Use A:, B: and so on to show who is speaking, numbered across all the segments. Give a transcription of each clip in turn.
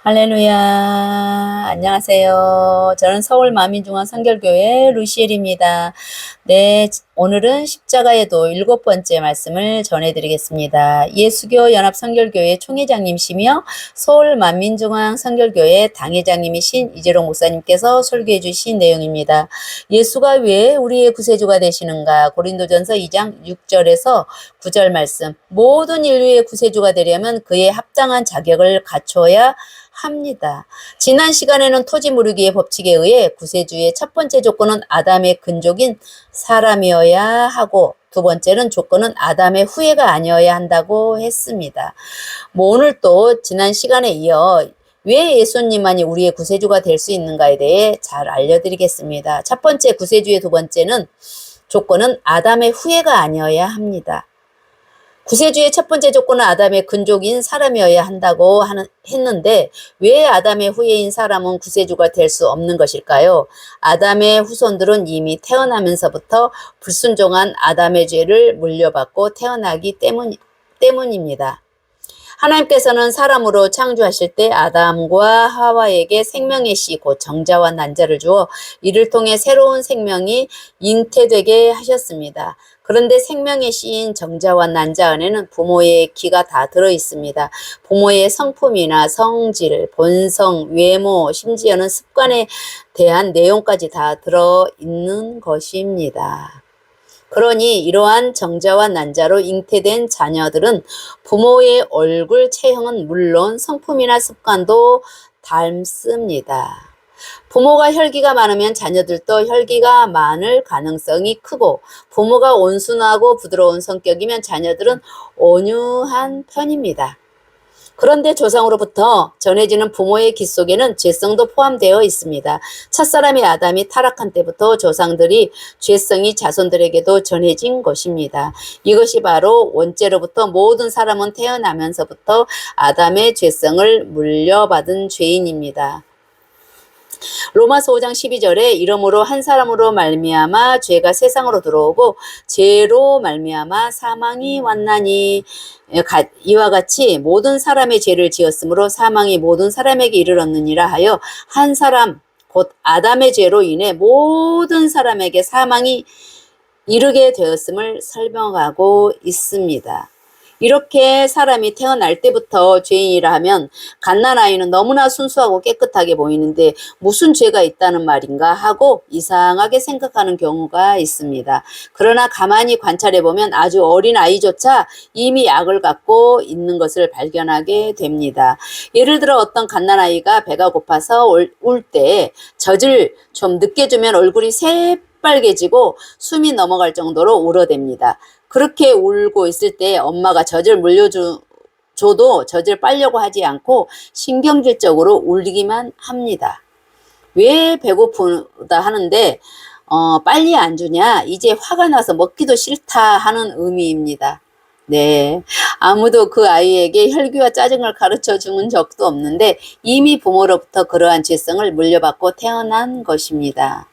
A: 할렐루야. 안녕하세요. 저는 서울 마민중앙 선결교회 루시엘입니다. 네, 오늘은 십자가의 도 7번째 말씀을 전해드리겠습니다. 예수교 연합 선결교회 총회장님이시며 서울 만민중앙 선결교회 당회장님이신 이재롱 목사님께서 설교해 주신 내용입니다. 예수가 왜 우리의 구세주가 되시는가? 고린도전서 2장 6절에서 9절 말씀. 모든 인류의 구세주가 되려면 그의 합당한 자격을 갖춰야 합니다. 지난 시간에는 토지 무르기의 법칙에 의해 구세주의 첫 번째 조건은 아담의 근족인 사람이어야 하고, 두 번째는 조건은 아담의 후예가 아니어야 한다고 했습니다. 오늘 또 지난 시간에 이어 왜 예수님만이 우리의 구세주가 될 수 있는가에 대해 잘 알려드리겠습니다. 첫 번째 구세주의 두 번째는 조건은 아담의 후예가 아니어야 합니다. 구세주의 첫 번째 조건은 아담의 근족인 사람이어야 한다고 했는데 왜 아담의 후예인 사람은 구세주가 될 수 없는 것일까요? 아담의 후손들은 이미 태어나면서부터 불순종한 아담의 죄를 물려받고 태어나기 때문입니다. 하나님께서는 사람으로 창조하실 때 아담과 하와에게 생명의 씨 곧 정자와 난자를 주어 이를 통해 새로운 생명이 잉태되게 하셨습니다. 그런데 생명의 씨인 정자와 난자 안에는 부모의 기가 다 들어있습니다. 부모의 성품이나 성질, 본성, 외모, 심지어는 습관에 대한 내용까지 다 들어있는 것입니다. 그러니 이러한 정자와 난자로 잉태된 자녀들은 부모의 얼굴 체형은 물론 성품이나 습관도 닮습니다. 부모가 혈기가 많으면 자녀들도 혈기가 많을 가능성이 크고, 부모가 온순하고 부드러운 성격이면 자녀들은 온유한 편입니다. 그런데 조상으로부터 전해지는 부모의 기 속에는 죄성도 포함되어 있습니다. 첫사람이 아담이 타락한 때부터 조상들이 죄성이 자손들에게도 전해진 것입니다. 이것이 바로 원죄로부터 모든 사람은 태어나면서부터 아담의 죄성을 물려받은 죄인입니다. 로마서 5장 12절에 이러므로 한 사람으로 말미암아 죄가 세상으로 들어오고 죄로 말미암아 사망이 왔나니, 이와 같이 모든 사람의 죄를 지었으므로 사망이 모든 사람에게 이르렀느니라 하여 한 사람 곧 아담의 죄로 인해 모든 사람에게 사망이 이르게 되었음을 설명하고 있습니다. 이렇게 사람이 태어날 때부터 죄인이라 하면 갓난아이는 너무나 순수하고 깨끗하게 보이는데 무슨 죄가 있다는 말인가 하고 이상하게 생각하는 경우가 있습니다. 그러나 가만히 관찰해보면 아주 어린 아이조차 이미 악을 갖고 있는 것을 발견하게 됩니다. 예를 들어 어떤 갓난아이가 배가 고파서 울 때 젖을 좀 늦게 주면 얼굴이 새빨개지고 숨이 넘어갈 정도로 울어댑니다. 그렇게 울고 있을 때 엄마가 젖을 물려줘도 젖을 빨려고 하지 않고 신경질적으로 울기만 합니다. 왜 배고프다 하는데 빨리 안 주냐? 이제 화가 나서 먹기도 싫다 하는 의미입니다. 네, 아무도 그 아이에게 혈기와 짜증을 가르쳐 준 적도 없는데 이미 부모로부터 그러한 죄성을 물려받고 태어난 것입니다.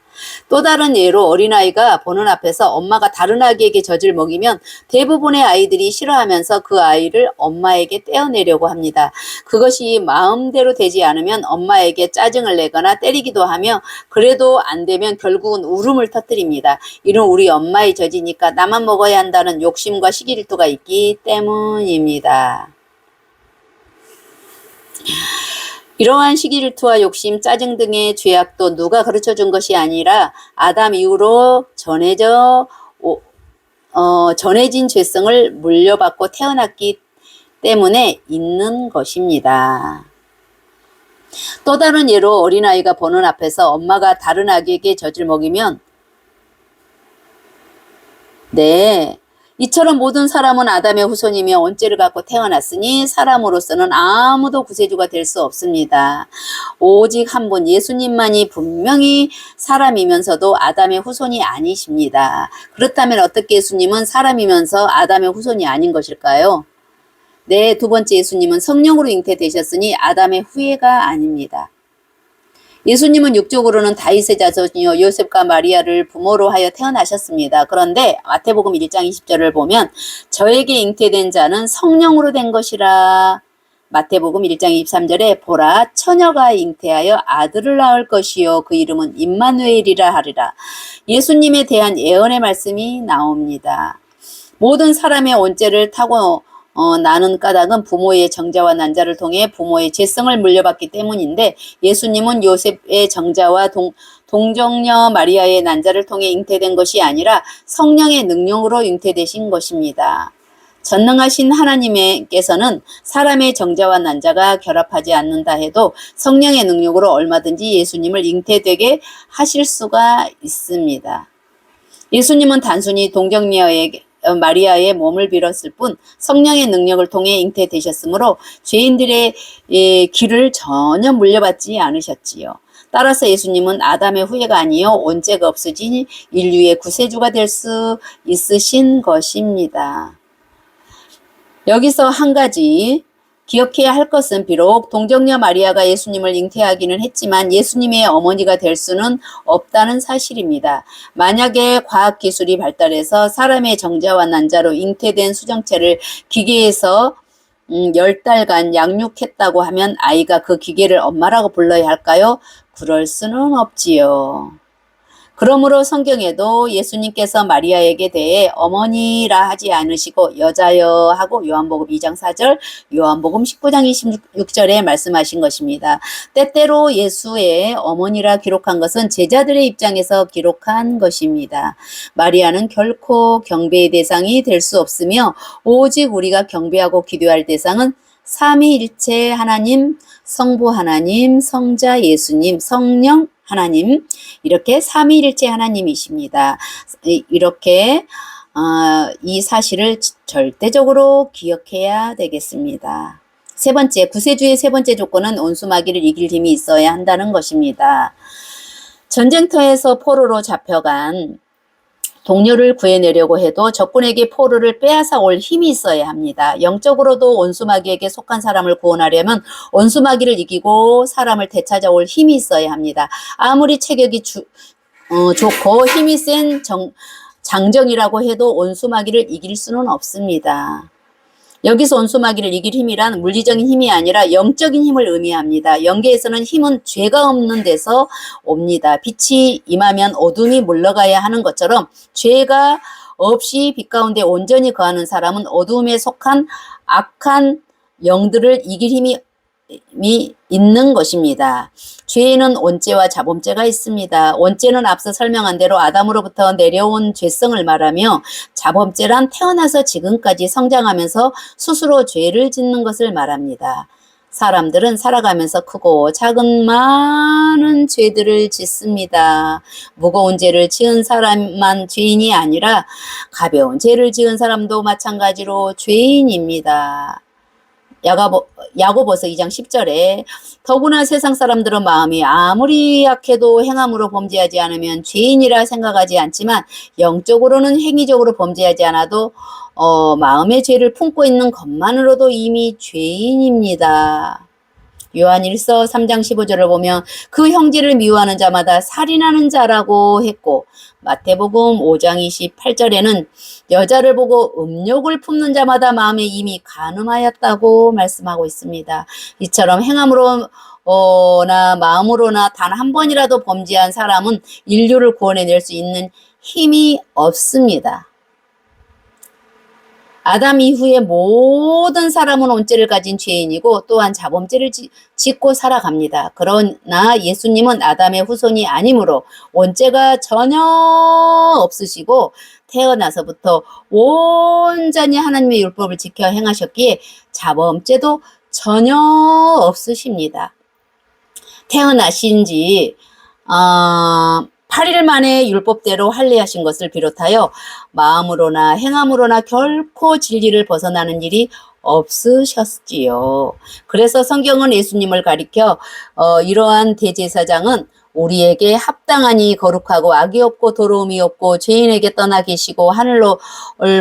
A: 또 다른 예로 어린아이가 보는 앞에서 엄마가 다른 아기에게 젖을 먹이면 대부분의 아이들이 싫어하면서 그 아이를 엄마에게 떼어내려고 합니다. 그것이 마음대로 되지 않으면 엄마에게 짜증을 내거나 때리기도 하며, 그래도 안 되면 결국은 울음을 터뜨립니다. 이는 우리 엄마의 젖이니까 나만 먹어야 한다는 욕심과 시기질투가 있기 때문입니다. 이러한 시기질투와 욕심, 짜증 등의 죄악도 누가 가르쳐준 것이 아니라 아담 이후로 전해진 죄성을 물려받고 태어났기 때문에 있는 것입니다. 또 다른 예로 어린아이가 보는 앞에서 엄마가 다른 아기에게 젖을 먹이면, 이처럼 모든 사람은 아담의 후손이며 원죄를 갖고 태어났으니 사람으로서는 아무도 구세주가 될 수 없습니다. 오직 한 분 예수님만이 분명히 사람이면서도 아담의 후손이 아니십니다. 그렇다면 어떻게 예수님은 사람이면서 아담의 후손이 아닌 것일까요? 네, 두 번째 예수님은 성령으로 잉태되셨으니 아담의 후예가 아닙니다. 예수님은 육적으로는 다윗의 자손이요 요셉과 마리아를 부모로 하여 태어나셨습니다. 그런데 마태복음 1장 20절을 보면 저에게 잉태된 자는 성령으로 된 것이라 마태복음 1장 23절에 보라 처녀가 잉태하여 아들을 낳을 것이요 그 이름은 임마누엘이라 하리라. 예수님에 대한 예언의 말씀이 나옵니다. 모든 사람의 온죄를 타고 나는 까닭은 부모의 정자와 난자를 통해 부모의 죄성을 물려받기 때문인데 예수님은 요셉의 정자와 동정녀 마리아의 난자를 통해 잉태된 것이 아니라 성령의 능력으로 잉태되신 것입니다. 전능하신 하나님께서는 사람의 정자와 난자가 결합하지 않는다 해도 성령의 능력으로 얼마든지 예수님을 잉태되게 하실 수가 있습니다. 예수님은 단순히 동정녀에게 마리아의 몸을 빌었을 뿐 성령의 능력을 통해 잉태되셨으므로 죄인들의 길을 전혀 물려받지 않으셨지요. 따라서 예수님은 아담의 후예가 아니요 온죄가 없어진 인류의 구세주가 될 수 있으신 것입니다. 여기서 한 가지 기억해야 할 것은 비록 동정녀 마리아가 예수님을 잉태하기는 했지만 예수님의 어머니가 될 수는 없다는 사실입니다. 만약에 과학기술이 발달해서 사람의 정자와 난자로 잉태된 수정체를 기계에서 10달간 양육했다고 하면 아이가 그 기계를 엄마라고 불러야 할까요? 그럴 수는 없지요. 그러므로 성경에도 예수님께서 마리아에게 대해 어머니라 하지 않으시고 여자여 하고 요한복음 2장 4절, 요한복음 19장 26절에 말씀하신 것입니다. 때때로 예수의 어머니라 기록한 것은 제자들의 입장에서 기록한 것입니다. 마리아는 결코 경배의 대상이 될 수 없으며 오직 우리가 경배하고 기도할 대상은 삼위일체 하나님, 성부 하나님, 성자 예수님, 성령 하나님, 이렇게 삼위일체 하나님이십니다. 이렇게 이 사실을 절대적으로 기억해야 되겠습니다. 세 번째, 구세주의 세 번째 조건은 온수마귀를 이길 힘이 있어야 한다는 것입니다. 전쟁터에서 포로로 잡혀간 동료를 구해내려고 해도 적군에게 포로를 빼앗아 올 힘이 있어야 합니다. 영적으로도 온수마귀에게 속한 사람을 구원하려면 온수마귀를 이기고 사람을 되찾아올 힘이 있어야 합니다. 아무리 체격이 좋고 힘이 센 장정이라고 해도 온수마귀를 이길 수는 없습니다. 여기서 온수마귀를 이길 힘이란 물리적인 힘이 아니라 영적인 힘을 의미합니다. 영계에서는 힘은 죄가 없는 데서 옵니다. 빛이 임하면 어둠이 물러가야 하는 것처럼 죄가 없이 빛 가운데 온전히 거하는 사람은 어둠에 속한 악한 영들을 이길 힘이 있는 것입니다. 죄에는 온죄와 자범죄가 있습니다. 온죄는 앞서 설명한 대로 아담으로부터 내려온 죄성을 말하며 자범죄란 태어나서 지금까지 성장하면서 스스로 죄를 짓는 것을 말합니다. 사람들은 살아가면서 크고 작은 많은 죄들을 짓습니다. 무거운 죄를 지은 사람만 죄인이 아니라 가벼운 죄를 지은 사람도 마찬가지로 죄인입니다. 야고보서 2장 10절에 더구나 세상 사람들은 마음이 아무리 약해도 행함으로 범죄하지 않으면 죄인이라 생각하지 않지만 영적으로는 행위적으로 범죄하지 않아도 마음의 죄를 품고 있는 것만으로도 이미 죄인입니다. 요한일서 3장 15절을 보면 그 형제를 미워하는 자마다 살인하는 자라고 했고 마태복음 5장 28절에는 여자를 보고 음욕을 품는 자마다 마음에 이미 간음하였다고 말씀하고 있습니다. 이처럼 행함으로나 마음으로나 단 한 번이라도 범죄한 사람은 인류를 구원해낼 수 있는 힘이 없습니다. 아담 이후에 모든 사람은 온죄를 가진 죄인이고 또한 자범죄를 짓고 살아갑니다. 그러나 예수님은 아담의 후손이 아니므로 온죄가 전혀 없으시고 태어나서부터 온전히 하나님의 율법을 지켜 행하셨기에 자범죄도 전혀 없으십니다. 태어나신 지 8일 만에 율법대로 할례하신 것을 비롯하여 마음으로나 행함으로나 결코 진리를 벗어나는 일이 없으셨지요. 그래서 성경은 예수님을 가리켜 이러한 대제사장은 우리에게 합당하니 거룩하고 악이 없고 더러움이 없고 죄인에게 떠나 계시고 하늘로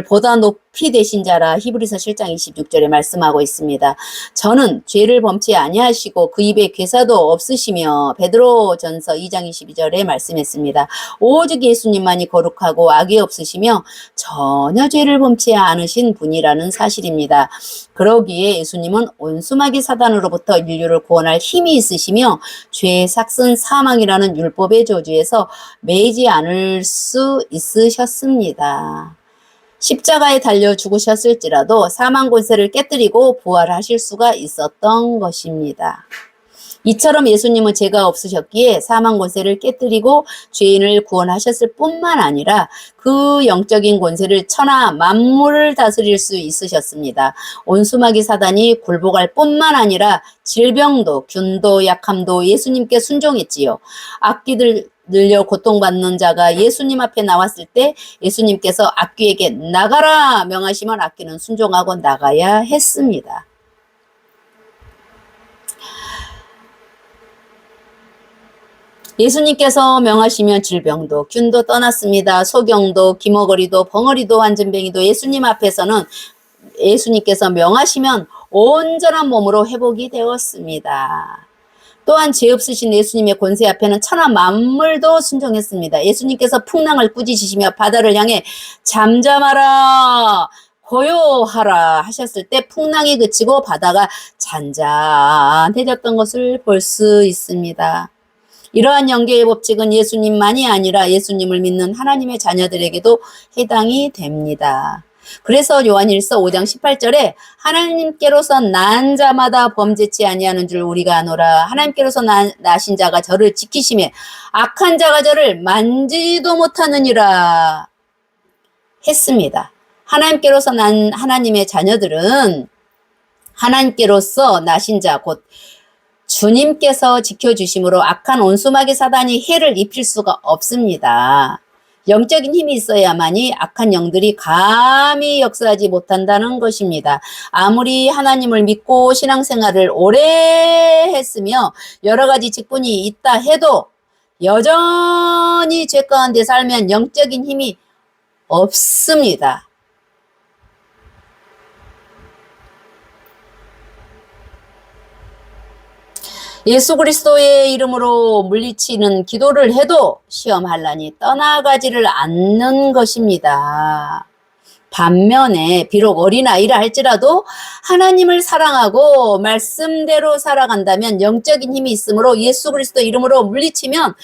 A: 보다 높고 피 대신 자라 히브리서 7장 26절에 말씀하고 있습니다. 저는 죄를 범치 아니하시고 그 입에 괴사도 없으시며 베드로전서 2장 22절에 말씀했습니다. 오직 예수님만이 거룩하고 악이 없으시며 전혀 죄를 범치 않으신 분이라는 사실입니다. 그러기에 예수님은 온수마귀 사단으로부터 인류를 구원할 힘이 있으시며 죄의 삭은 사망이라는 율법의 저주에서 매이지 않을 수 있으셨습니다. 십자가에 달려 죽으셨을지라도 사망 권세를 깨뜨리고 부활하실 수가 있었던 것입니다. 이처럼 예수님은 죄가 없으셨기에 사망 권세를 깨뜨리고 죄인을 구원하셨을 뿐만 아니라 그 영적인 권세를 천하 만물을 다스릴 수 있으셨습니다. 온수마귀 사단이 굴복할 뿐만 아니라 질병도 균도 약함도 예수님께 순종했지요. 악기들 늘려 고통받는 자가 예수님 앞에 나왔을 때 예수님께서 악귀에게 나가라 명하시면 악귀는 순종하고 나가야 했습니다. 예수님께서 명하시면 질병도 균도 떠났습니다. 소경도 기머거리도 벙어리도 완전병이도 예수님 앞에서는 예수님께서 명하시면 온전한 몸으로 회복이 되었습니다. 또한 죄 없으신 예수님의 권세 앞에는 천하 만물도 순종했습니다. 예수님께서 풍랑을 꾸짖으시며 바다를 향해 잠잠하라 고요하라 하셨을 때 풍랑이 그치고 바다가 잔잔해졌던 것을 볼 수 있습니다. 이러한 영계의 법칙은 예수님만이 아니라 예수님을 믿는 하나님의 자녀들에게도 해당이 됩니다. 그래서 요한일서 5장 18절에 하나님께로서 난 자마다 범죄치 아니하는 줄 우리가 아노라. 하나님께로서 나신 자가 저를 지키시매 악한 자가 저를 만지지도 못하느니라 했습니다. 하나님께로서 난 하나님의 자녀들은 하나님께로서 나신 자 곧 주님께서 지켜주심으로 악한 온수마귀 사단이 해를 입힐 수가 없습니다. 영적인 힘이 있어야만이 악한 영들이 감히 역사하지 못한다는 것입니다. 아무리 하나님을 믿고 신앙생활을 오래 했으며 여러 가지 직분이 있다 해도 여전히 죄 가운데 살면 영적인 힘이 없습니다. 예수 그리스도의 이름으로 물리치는 기도를 해도 시험 환난이 떠나가지를 않는 것입니다. 반면에 비록 어린아이라 할지라도 하나님을 사랑하고 말씀대로 살아간다면 영적인 힘이 있으므로 예수 그리스도 이름으로 물리치면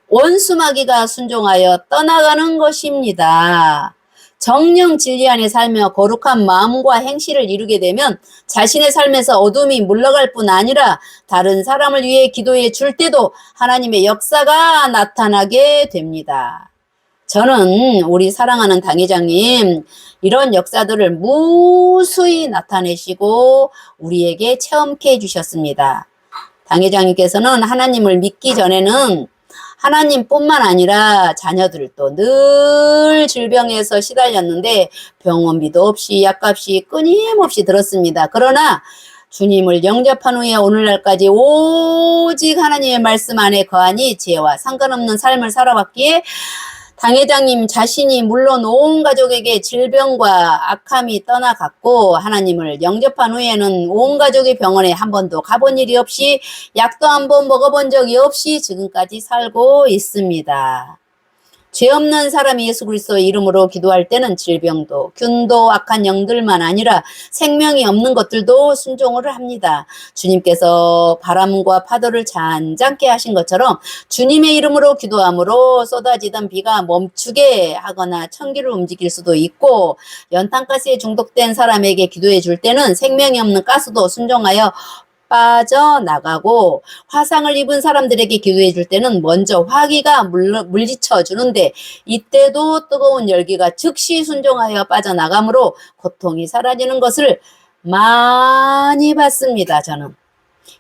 A: 원수마귀가 순종하여 떠나가는 것입니다. 정령 진리 안에 살며 거룩한 마음과 행실을 이루게 되면 자신의 삶에서 어둠이 물러갈 뿐 아니라 다른 사람을 위해 기도해 줄 때도 하나님의 역사가 나타나게 됩니다. 저는 우리 사랑하는 당회장님 이런 역사들을 무수히 나타내시고 우리에게 체험케 해주셨습니다. 당회장님께서는 하나님을 믿기 전에는 하나님뿐만 아니라 자녀들도 늘 질병에서 시달렸는데 병원비도 없이 약값이 끊임없이 들었습니다. 그러나 주님을 영접한 후에 오늘날까지 오직 하나님의 말씀 안에 거하니 죄와 상관없는 삶을 살아왔기에 당회장님 자신이 물론 온 가족에게 질병과 악함이 떠나갔고 하나님을 영접한 후에는 온 가족이 병원에 한 번도 가본 일이 없이 약도 한 번 먹어본 적이 없이 지금까지 살고 있습니다. 죄 없는 사람이 예수 그리스도의 이름으로 기도할 때는 질병도 균도 악한 영들만 아니라 생명이 없는 것들도 순종을 합니다. 주님께서 바람과 파도를 잔잔케 하신 것처럼 주님의 이름으로 기도함으로 쏟아지던 비가 멈추게 하거나 천기를 움직일 수도 있고 연탄가스에 중독된 사람에게 기도해 줄 때는 생명이 없는 가스도 순종하여 빠져나가고 화상을 입은 사람들에게 기도해 줄 때는 먼저 화기가 물리쳐 주는데 이때도 뜨거운 열기가 즉시 순종하여 빠져나가므로 고통이 사라지는 것을 많이 봤습니다. 저는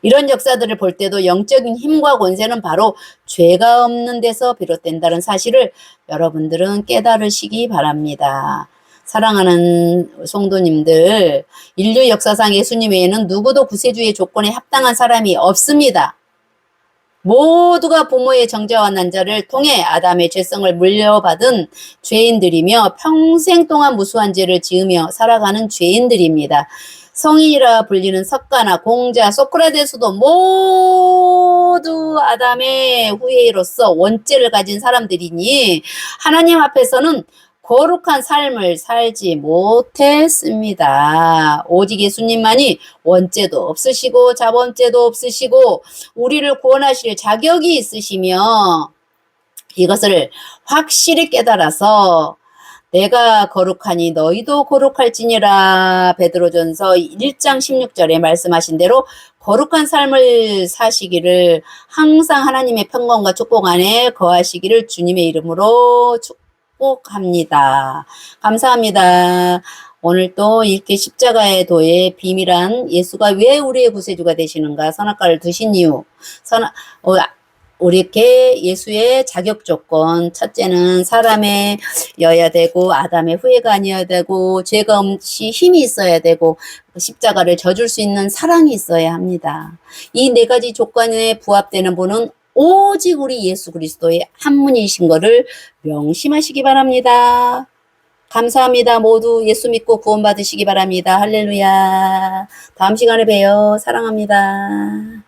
A: 이런 역사들을 볼 때도 영적인 힘과 권세는 바로 죄가 없는 데서 비롯된다는 사실을 여러분들은 깨달으시기 바랍니다. 사랑하는 성도님들, 인류 역사상 예수님 외에는 누구도 구세주의 조건에 합당한 사람이 없습니다. 모두가 부모의 정죄와 난자를 통해 아담의 죄성을 물려받은 죄인들이며 평생 동안 무수한 죄를 지으며 살아가는 죄인들입니다. 성인이라 불리는 석가나 공자, 소크라테스도 모두 아담의 후예로서 원죄를 가진 사람들이니 하나님 앞에서는 거룩한 삶을 살지 못했습니다. 오직 예수님만이 원죄도 없으시고 자범죄도 없으시고 우리를 구원하실 자격이 있으시며 이것을 확실히 깨달아서 내가 거룩하니 너희도 거룩할지니라 베드로전서 1장 16절에 말씀하신 대로 거룩한 삶을 사시기를 항상 하나님의 평강과 축복 안에 거하시기를 주님의 이름으로 축복합니다. 감사합니다. 오늘 또 이렇게 십자가의 도의 비밀한 예수가 왜 우리의 구세주가 되시는가 선악과를 드신 이유 우리 이렇게 예수의 자격 조건 첫째는 사람의 여야 되고 아담의 후예가 아니어야 되고 죄가 없이 힘이 있어야 되고 십자가를 져줄 수 있는 사랑이 있어야 합니다. 이 네 가지 조건에 부합되는 분은 오직 우리 예수 그리스도의 한 분이신 것을 명심하시기 바랍니다. 감사합니다. 모두 예수 믿고 구원받으시기 바랍니다. 할렐루야. 다음 시간에 봬요. 사랑합니다.